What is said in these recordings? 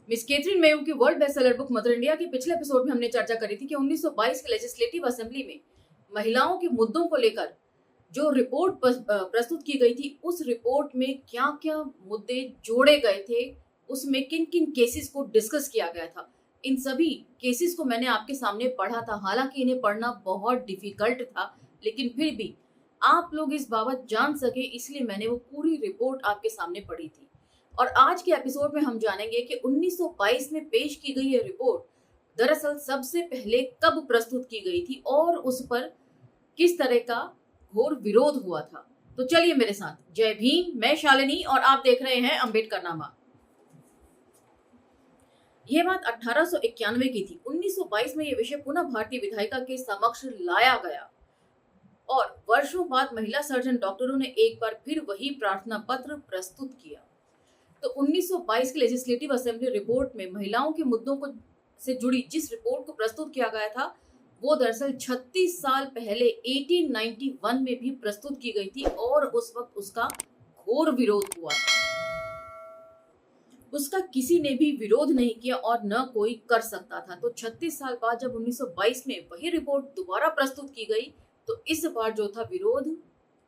Miss Catherine Mayo की world bestseller book mother India के पिछले एपिसोड में हमने चर्चा करी थी कि 1922 के लेजिस्लेटिव असेंबली में महिलाओं के मुद्दों को लेकर जो रिपोर्ट प्रस्तुत की गई थी, उस रिपोर्ट में क्या-क्या मुद्दे जोड़े गए थे, उसमें किन-किन केसेस को डिस्कस किया गया था। इन सभी केसेस को मैंने आपके सामने पढ़ा था। हालांकि इन्हें पढ़ना बहुत डिफिकल्ट था, लेकिन फिर भी आप लोग इस बाबत जान सके इसलिए मैंने वो पूरी रिपोर्ट आपके सामने पढ़ी थी। और आज के एपिसोड में हम जानेंगे कि 1922 में पेश की गई ये रिपोर्ट दरअसल सबसे पहले कब प्रस्तुत की गई थी और उस पर किस तरह का घोर विरोध हुआ था। तो चलिए मेरे साथ। जय भीम, मैं शालिनी और आप देख रहे हैं अंबेडकर नामा। यह बात 1891 की थी। 1922 में यह विषय पुनः भारतीय विधायिका के समक्ष लाया गया और वर्षों बाद महिला सर्जन डॉक्टरों ने एक बार फिर वही प्रार्थना पत्र प्रस्तुत किया। तो 1922 के लेजिस्लेटिव असेंबली रिपोर्ट में महिलाओं के मुद्दों को से जुड़ी जिस रिपोर्ट को प्रस्तुत किया गया था, वो दरअसल 36 साल पहले 1891 में भी प्रस्तुत की गई थी और उस वक्त उसका घोर विरोध हुआ था। उसका किसी ने भी विरोध नहीं किया और न कोई कर सकता था। तो 36 साल बाद जब 1922 में वही रिपोर्ट दोबारा प्रस्तुत की गई, तो इस बार जो था विरोध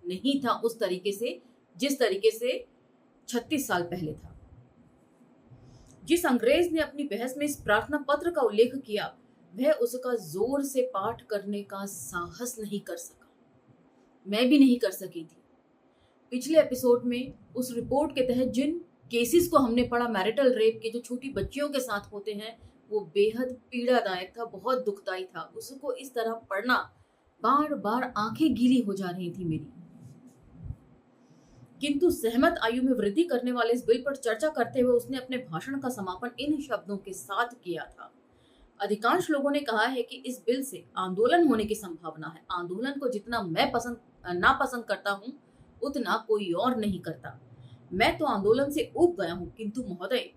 नहीं था उस तरीके से जिस तरीके से 36 साल पहले था। जिस अंग्रेज ने अपनी बहस में इस प्रार्थना पत्र का उल्लेख किया, वह उसका जोर से पाठ करने का साहस नहीं कर सका। मैं भी नहीं कर सकी थी। पिछले एपिसोड में उस रिपोर्ट के तहत जिन केसेस को हमने पढ़ा, मैरिटल रेप के जो छोटी बच्चियों के साथ होते हैं, वो बेहद पीड़ादायक था, बहुत दुखदाई था। उसको इस तरह पढ़ना, बार बार आंखें गीली हो जा रही थी मेरी। किंतु सहमत आयु में वृद्धि करने वाले इस बिल पर चर्चा करते हुए उसने अपने भाषण का समापन इन शब्दों के साथ किया था। अधिकांश लोगों ने कहा है कि इस बिल से आंदोलन होने की संभावना है। आंदोलन को जितना मैं नापसंद करता हूँ, उतना कोई और नहीं करता। मैं तो आंदोलन से ऊब गया हूँ, किंतु महोदय,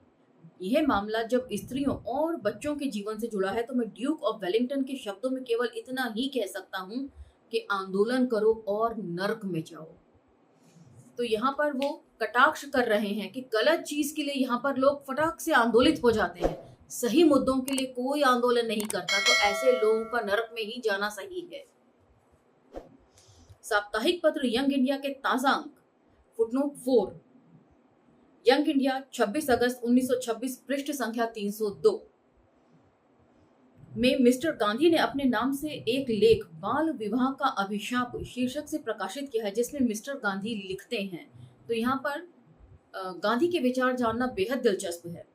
यह मामला जब स्त्रियों और बच्चों के जीवन से जुड़ा है, तो मैं ड्यूक ऑफ वेलिंगटन के शब्दों में केवल इतना ही कह सकता हूँ कि आंदोलन करो और नर्क में जाओ। तो यहाँ पर वो कटाक्ष कर रहे हैं कि गलत चीज के लिए यहाँ पर लोग फटाक से आंदोलित हो जाते हैं, सही मुद्दों के लिए कोई आंदोलन नहीं करता। तो ऐसे लोगों का नरक में ही जाना सही है। साप्ताहिक पत्र यंग इंडिया के ताजा अंक फुटनोट 4, यंग इंडिया 26 अगस्त 1926, पृष्ठ संख्या 302 में मिस्टर गांधी ने अपने नाम से एक लेख बाल विवाह का अभिशाप शीर्षक से प्रकाशित किया है, जिसमें मिस्टर गांधी लिखते हैं। तो यहाँ पर गांधी के विचार जानना बेहद दिलचस्प है।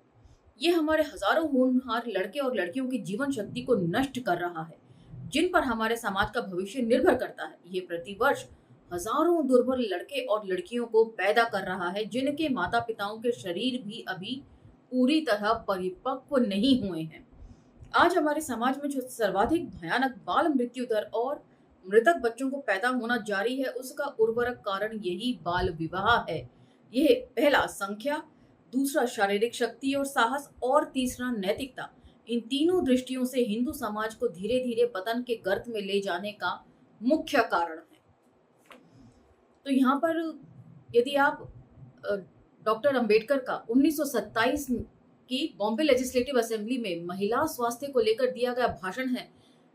ये हमारे हजारों होनहार लड़के और लड़कियों की जीवन शक्ति को नष्ट कर रहा है, जिन पर हमारे समाज का भविष्य निर्भर करता है। ये प्रतिवर्ष हजारों दुर्बल लड़के और लड़कियों को पैदा कर रहा है, जिनके माता पिताओं के शरीर भी अभी पूरी तरह परिपक्व नहीं हुए हैं। आज हमारे समाज में जो सर्वाधिक भयानक बाल मृत्यु दर और मृतक बच्चों को पैदा होना जारी है, उसका उर्वरक कारण यही बाल विवाह है। यह पहला संख्या, दूसरा शारीरिक शक्ति और साहस और तीसरा नैतिकता, इन तीनों दृष्टियों से हिंदू समाज को धीरे धीरे पतन के गर्त में ले जाने का मुख्य कारण है। तो यहाँ पर यदि आप डॉक्टर अंबेडकर का 1927 की बॉम्बे लेजिस्लेटिव असेंबली में महिला स्वास्थ्य को लेकर दिया गया भाषण है,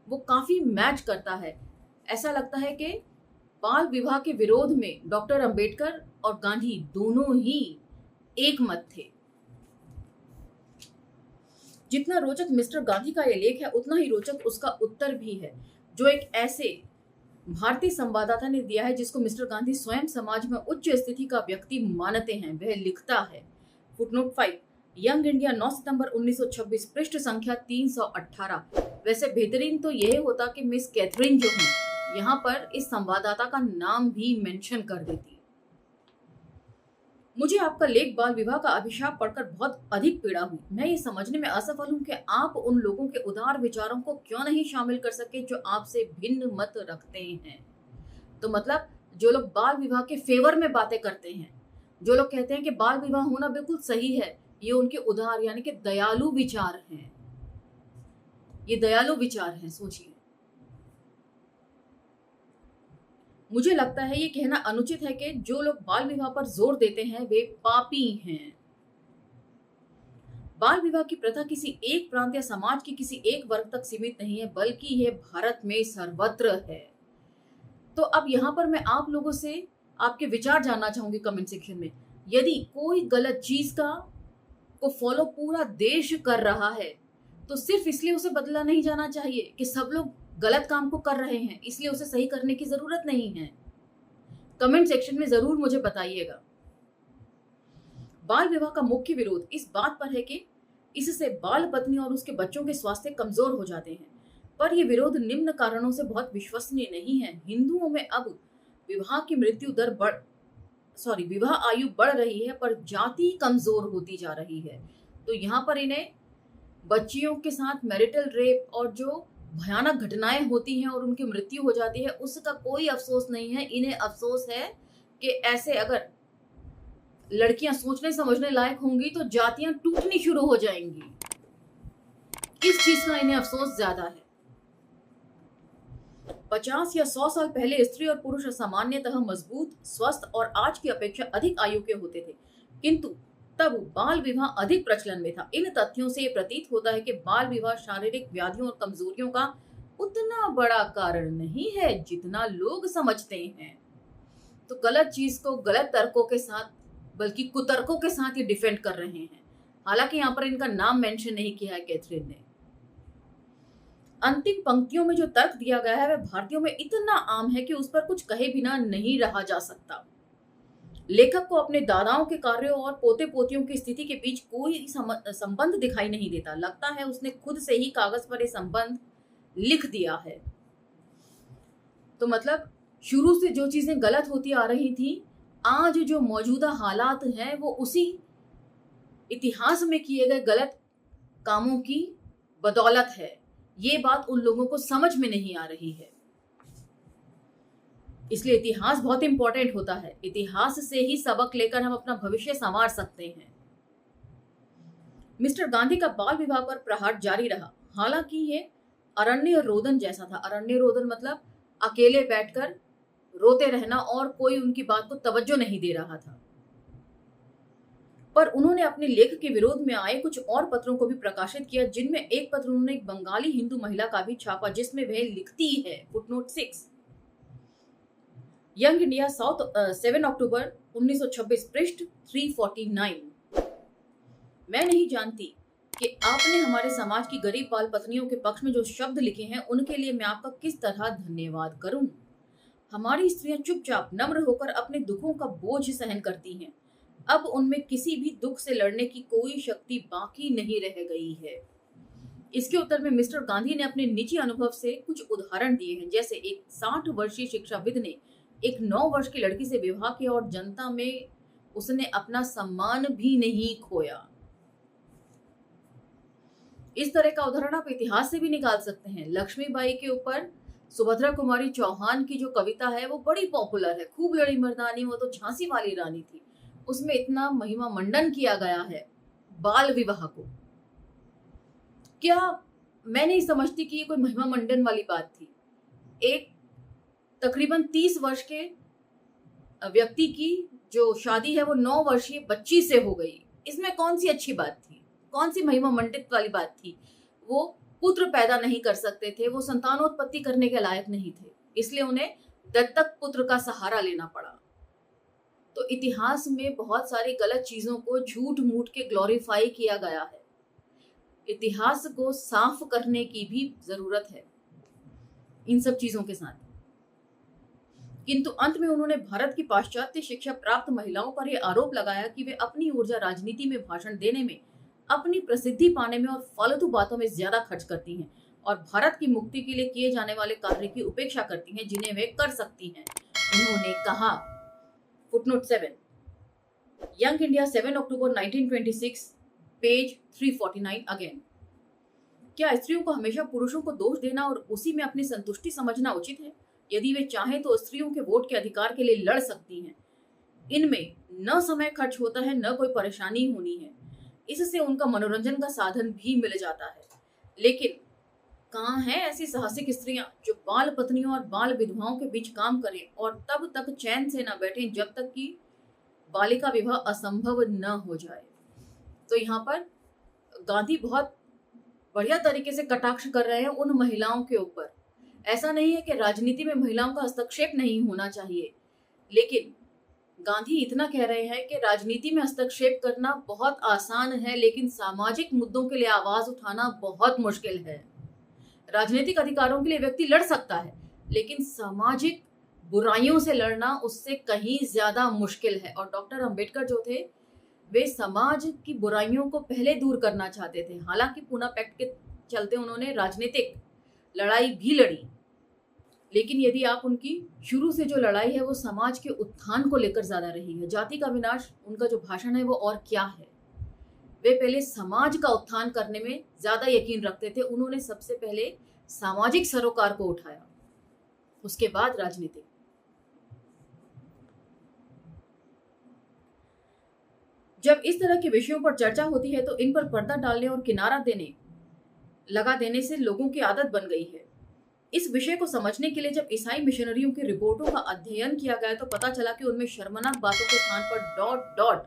वो काफी मैच करता है। ऐसा लगता है कि बाल विवाह के विरोध में डॉक्टर अंबेडकर और गांधी दोनों ही एक मत थे। जितना रोचक मिस्टर गांधी का यह लेख है, उतना ही रोचक उसका उत्तर भी है, जो एक ऐसे भारतीय संवाददाता ने दिया है जिसको मिस्टर गांधी स्वयं समाज में उच्च स्थिति का व्यक्ति मानते हैं। वह लिखता है, फुटनोट 5, यंग इंडिया 9 सितंबर 1926, पृष्ठ संख्या 318। वैसे बेहतरीन तो यह होता कि मिस कैथरीन जो है यहाँ पर इस संवाददाता का नाम भी मेंशन कर देती। मुझे आपका लेख बाल विवाह का अभिशाप पढ़कर बहुत अधिक पीड़ा हुई। मैं ये समझने में असफल हूँ कि आप उन लोगों के उदार विचारों को क्यों नहीं शामिल कर सके जो आपसे भिन्न मत रखते हैं। तो मतलब जो लोग बाल विवाह के फेवर में बातें करते हैं, जो लोग कहते हैं कि बाल विवाह होना बिल्कुल सही है, ये उनके उदार यानी कि दयालु विचार हैं। ये दयालु विचार हैं, सोचिए। मुझे लगता है ये कहना अनुचित है कि जो लोग बाल विवाह पर जोर देते हैं वे पापी हैं। बाल विवाह की प्रथा किसी एक प्रांत या समाज के किसी एक वर्ग तक सीमित नहीं है, बल्कि यह भारत में सर्वत्र है। तो अब यहाँ पर मैं आप लोगों से आपके विचार जानना चाहूंगी कमेंट सेक्शन में। यदि कोई गलत चीज को फॉलो पूरा देश कर रहा है, तो सिर्फ इसलिए उसे बदला नहीं जाना चाहिए कि सब लोग गलत काम को कर रहे हैं, इसलिए उसे सही करने की जरूरत नहीं है। कमेंट सेक्शन में जरूर मुझे बताइएगा। बाल विवाह का मुख्य विरोध इस बात पर है कि इससे बाल पत्नी और उसके बच्चों के स्वास्थ्य कमजोर हो जाते हैं। पर यह विरोध निम्न कारणों से बहुत विश्वसनीय नहीं है। हिंदुओं में अब विवाह आयु बढ़ रही है, पर जाति कमजोर होती जा रही है। तो यहाँ पर इन्हें बच्चियों के साथ मैरिटल रेप और जो भयानक घटनाएं होती हैं और उनकी मृत्यु हो जाती है, उसका कोई अफसोस नहीं है। इन्हें अफसोस है कि ऐसे अगर लड़कियां सोचने समझने लायक होंगी तो जातियां टूटनी शुरू हो जाएंगी। इस चीज का इन्हें अफसोस ज्यादा है। 50 या 100 साल पहले स्त्री और पुरुष सामान्यतः मजबूत, स्वस्थ और आज की अपेक्षा अधिक आयु के होते थे, किंतु तब बाल विवाह अधिक प्रचलन में था। इन तथ्यों से ये प्रतीत होता है कि बाल विवाह शारीरिक व्याधियों और कमजोरियों का उतना बड़ा कारण नहीं है जितना लोग समझते हैं। तो गलत चीज को गलत तर्कों के साथ, बल्कि कुतर्कों के साथ ये डिफेंड कर रहे हैं। हालांकि यहाँ पर इनका नाम मेंशन नहीं किया है कैथरीन ने। अंतिम पंक्तियों में जो तर्क दिया गया है वह भारतीयों में इतना आम है कि उस पर कुछ कहे बिना नहीं रहा जा सकता। लेखक को अपने दादाओं के कार्यों और पोते पोतियों की स्थिति के बीच कोई संबंध दिखाई नहीं देता। लगता है उसने खुद से ही कागज पर यह संबंध लिख दिया है। तो मतलब शुरू से जो चीजें गलत होती आ रही थी, आज जो मौजूदा हालात हैं वो उसी इतिहास में किए गए गलत कामों की बदौलत है। ये बात उन लोगों को समझ में नहीं आ रही है। इसलिए इतिहास बहुत इंपॉर्टेंट होता है। इतिहास से ही सबक लेकर हम अपना भविष्य संवार सकते हैं। मिस्टर गांधी का बाल विवाह पर प्रहार जारी रहा। हालांकि ये अरण्य रोदन जैसा था। अरण्य रोदन मतलब अकेले बैठकर रोते रहना और कोई उनकी बात को तवज्जो नहीं दे रहा था। पर उन्होंने अपने लेख के विरोध में आए कुछ और पत्रों को भी प्रकाशित किया, जिनमें एक पत्र उन्होंने एक बंगाली हिंदू महिला का भी छापा, जिसमें वह लिखती है, फुटनोट 6, यंग इंडिया साउथ 7 अक्टूबर 1926, पृष्ठ 349। मैं नहीं जानती कि आपने हमारे समाज की गरीब बाल पत्नियों के पक्ष में जो शब्द लिखे हैं उनके लिए मैं आपका किस तरह धन्यवाद करूं। हमारी स्त्रियां चुपचाप नम्र होकर अपने दुखों का बोझ सहन करती हैं। अब उनमें किसी भी दुख से लड़ने की कोई शक्ति बाकी नहीं रह गई है। इसके उत्तर में मिस्टर गांधी ने अपने निजी अनुभव से कुछ उदाहरण दिए हैं। जैसे एक 60 वर्षीय शिक्षाविद ने एक 9 वर्ष की लड़की से विवाह किया और जनता में उसने अपना सम्मान भी नहीं खोया। इस तरह का उदाहरण आप इतिहास से भी निकाल सकते हैं। लक्ष्मीबाई के ऊपर सुभद्रा कुमारी चौहान की जो कविता है वो बड़ी पॉपुलर है। खूब लड़ी मर्दानी वो तो झांसी वाली रानी थी। उसमें इतना महिमा मंडन किया गया है बाल विवाह को। क्या मैं नहीं समझती कि ये कोई महिमा मंडन वाली बात थी। एक तकरीबन 30 वर्ष के व्यक्ति की जो शादी है वो 9 वर्षीय बच्ची से हो गई। इसमें कौन सी अच्छी बात थी, कौन सी महिमा मंडित वाली बात थी। वो पुत्र पैदा नहीं कर सकते थे, वो संतानोत्पत्ति करने के लायक नहीं थे, इसलिए उन्हें दत्तक पुत्र का सहारा लेना पड़ा। तो इतिहास में बहुत सारी गलत चीजों को झूठ मूठ के ग्लोरीफाई किया गया है। इतिहास को साफ करने की भी जरूरत है इन सब चीजों के साथ। किंतु अंत में उन्होंने भारत की पाश्चात्य शिक्षा प्राप्त महिलाओं पर यह आरोप लगाया कि वे अपनी ऊर्जा राजनीति में भाषण देने में, अपनी प्रसिद्धि पाने में और फालतू बातों में ज्यादा खर्च करती हैं और भारत की मुक्ति के लिए किए जाने वाले कार्य की उपेक्षा करती हैं जिन्हें वे कर सकती हैं। उन्होंने कहा, फुटनोट 7, यंग इंडिया 7 अक्टूबर 1926, पेज 349 अगेन। क्या स्त्रियों को हमेशा पुरुषों को दोष देना और उसी में अपनी संतुष्टि समझना उचित है? यदि वे चाहें तो स्त्रियों के वोट के अधिकार के लिए लड़ सकती हैं। इनमें न समय खर्च होता है, न कोई परेशानी होनी है। इससे उनका मनोरंजन का साधन भी मिल जाता है। लेकिन कहाँ हैं ऐसी साहसिक स्त्रियां जो बाल पत्नियों और बाल विधवाओं के बीच काम करें और तब तक चैन से न बैठें जब तक कि बालिका विवाह असंभव न हो जाए। तो यहाँ पर गांधी बहुत बढ़िया तरीके से कटाक्ष कर रहे हैं उन महिलाओं के ऊपर। ऐसा नहीं है कि राजनीति में महिलाओं का हस्तक्षेप नहीं होना चाहिए, लेकिन गांधी इतना कह रहे हैं कि राजनीति में हस्तक्षेप करना बहुत आसान है, लेकिन सामाजिक मुद्दों के लिए आवाज उठाना बहुत मुश्किल है। राजनीतिक अधिकारों के लिए व्यक्ति लड़ सकता है, लेकिन सामाजिक बुराइयों से लड़ना उससे कहीं ज्यादा मुश्किल है। और डॉक्टर अंबेडकर जो थे, वे समाज की बुराइयों को पहले दूर करना चाहते थे। हालांकि पूना पैक्ट के चलते उन्होंने राजनीतिक लड़ाई भी लड़ी, लेकिन यदि आप उनकी शुरू से जो लड़ाई है वो समाज के उत्थान को लेकर ज्यादा रही है। जाति का विनाश उनका जो भाषण है वो और क्या है, वे पहले समाज का उत्थान करने में ज्यादा यकीन रखते थे। उन्होंने सबसे पहले सामाजिक सरोकार को उठाया, उसके बाद राजनीतिक। जब इस तरह के विषयों पर चर्चा होती है तो इन पर पर्दा डालने और किनारा लगा देने से लोगों की आदत बन गई है। इस विषय को समझने के लिए जब ईसाई मिशनरियों की रिपोर्टों का अध्ययन किया गया तो पता चला कि उनमें शर्मनाक बातों के स्थान पर डॉट डॉट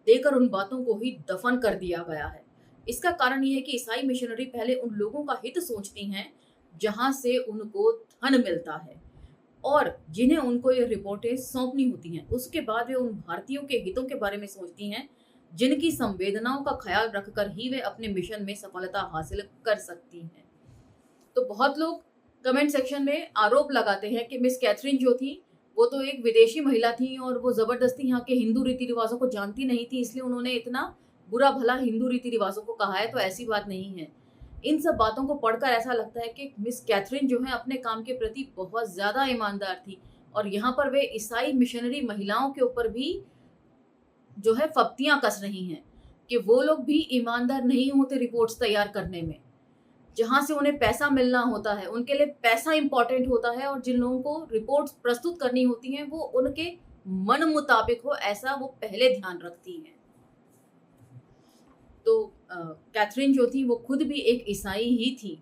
देकर उन बातों को ही दफन कर दिया गया है। इसका कारण यह है कि ईसाई मिशनरी पहले उन लोगों का हित सोचती हैं जहां से उनको धन मिलता है और जिन्हें उनको ये रिपोर्टें सौंपनी होती हैं। उसके बाद वे उन भारतीयों के हितों के बारे में सोचती हैं जिनकी संवेदनाओं का ख्याल रखकर ही वे अपने मिशन में सफलता हासिल कर सकती हैं। तो बहुत लोग कमेंट सेक्शन में आरोप लगाते हैं कि मिस कैथरीन जो थी वो तो एक विदेशी महिला थी और वो जबरदस्ती यहाँ के हिंदू रीति रिवाजों को जानती नहीं थी, इसलिए उन्होंने इतना बुरा भला हिंदू रीति रिवाजों को कहा है। तो ऐसी बात नहीं है। इन सब बातों को पढ़कर ऐसा लगता है कि मिस कैथरीन जो है अपने काम के प्रति बहुत ज्यादा ईमानदार थी और यहाँ पर वे ईसाई मिशनरी महिलाओं के ऊपर भी जो है फप्तियां कस रही हैं कि वो लोग भी ईमानदार नहीं होते रिपोर्ट्स तैयार करने में। जहां से उन्हें पैसा मिलना होता है, उनके लिए पैसा इंपॉर्टेंट होता है और जिन लोगों को रिपोर्ट्स प्रस्तुत करनी होती हैं वो उनके मन मुताबिक हो, ऐसा वो पहले ध्यान रखती हैं। तो कैथरीन जो थी वो खुद भी एक ईसाई ही थी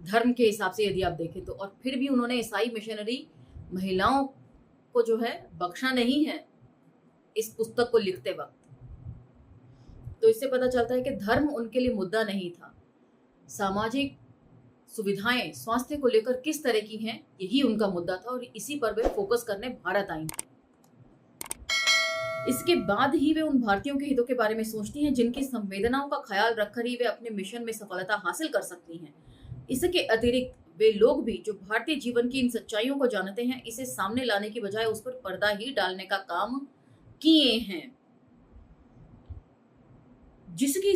धर्म के हिसाब से यदि आप देखें तो, और फिर भी उन्होंने ईसाई मिशनरी महिलाओं को जो है बख्शा नहीं है इस पुस्तक को लिखते वक्त। तो इससे पता चलता है कि धर्म उनके लिए मुद्दा नहीं था। सामाजिक सुविधाएं स्वास्थ्य को लेकर किस तरह की हैं यही उनका मुद्दा था और इसी पर वे फोकस करने भारत आई थी। इसके बाद ही वे उन भारतीयों के हितों के बारे में सोचती हैं जिनकी संवेदनाओं का ख्याल रखकर ही वे अपने मिशन में सफलता हासिल कर सकती हैं। इसके अतिरिक्त वे लोग भी जो भारतीय जीवन की इन सच्चाइयों को जानते हैं, इसे सामने लाने की बजाय उस पर पर्दा ही डालने का काम किए हैं। जिसकी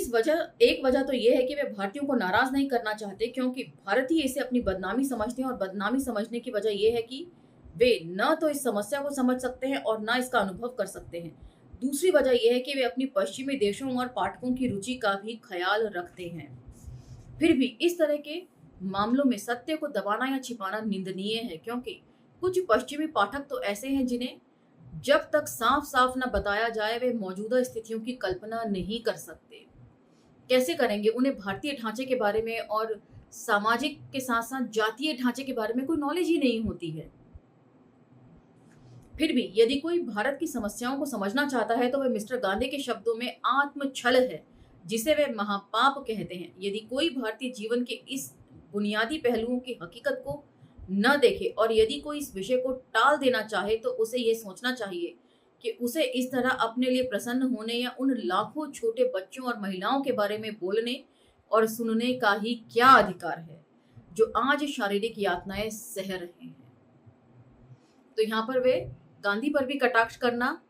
एक वजह तो यह है कि वे भारतीयों को नाराज नहीं करना चाहते, क्योंकि भारतीय इसे अपनी बदनामी समझते हैं और बदनामी समझने की वजह यह है कि वे न तो इस समस्या को समझ सकते हैं और न इसका अनुभव कर सकते हैं। दूसरी वजह यह है कि वे अपनी पश्चिमी देशों और पाठकों की रुचि का भी ख्याल रखते हैं। फिर भी इस तरह के मामलों में सत्य को दबाना या छिपाना निंदनीय है, क्योंकि कुछ पश्चिमी पाठक तो ऐसे हैं जिन्हें जब तक साफ साफ न बताया जाए वे मौजूदा स्थितियों की कल्पना नहीं कर सकते। कैसे करेंगे? उन्हें भारतीय ढांचे के बारे में और सामाजिक के साथ साथ जातीय ढांचे के बारे में कोई नॉलेज ही नहीं होती है। फिर भी यदि कोई भारत की समस्याओं को समझना चाहता है तो वह मिस्टर गांधी के शब्दों में आत्मछल है, जिसे वे महापाप कहते हैं। यदि कोई भारतीय जीवन के इस बुनियादी पहलुओं की हकीकत को न देखे और यदि कोई इस विषय को टाल देना चाहे तो उसे ये सोचना चाहिए कि उसे इस तरह अपने लिए प्रसन्न होने या उन लाखों छोटे बच्चों और महिलाओं के बारे में बोलने और सुनने का ही क्या अधिकार है जो आज शारीरिक यातनाएं सह रहे हैं। तो यहाँ पर वे गांधी पर भी कटाक्ष करना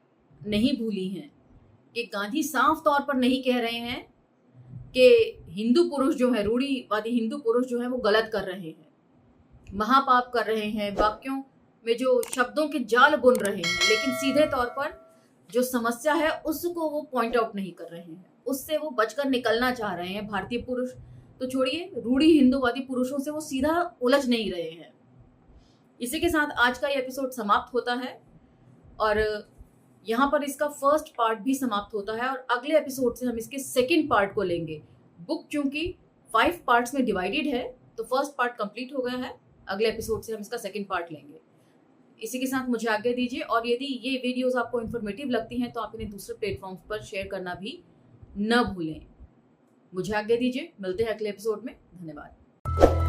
नहीं भूली हैं कि गांधी साफ तौर पर नहीं कह रहे हैं कि हिंदू पुरुष जो है, रूढ़िवादी हिंदू पुरुष जो है वो गलत कर रहे हैं, महापाप कर रहे हैं, वाक्यों में जो शब्दों के जाल बुन रहे हैं, लेकिन सीधे तौर पर जो समस्या है उसको वो पॉइंट आउट नहीं कर रहे हैं, उससे वो बचकर निकलना चाह रहे हैं। भारतीय पुरुष तो छोड़िए, रूढ़ी हिंदूवादी पुरुषों से वो सीधा उलझ नहीं रहे हैं। इसी के साथ आज का ये एपिसोड समाप्त होता है और यहाँ पर इसका फर्स्ट पार्ट भी समाप्त होता है और अगले एपिसोड से हम इसके सेकंड पार्ट को लेंगे। बुक चूंकि 5 पार्ट्स में डिवाइडेड है तो फर्स्ट पार्ट कंप्लीट हो गया है, अगले एपिसोड से हम इसका सेकंड पार्ट लेंगे। इसी के साथ मुझे आज्ञा दीजिए और यदि ये वीडियोस आपको इन्फॉर्मेटिव लगती हैं तो आप इन्हें दूसरे प्लेटफॉर्म्स पर शेयर करना भी न भूलें। मुझे आज्ञा दीजिए, मिलते हैं अगले एपिसोड में। धन्यवाद।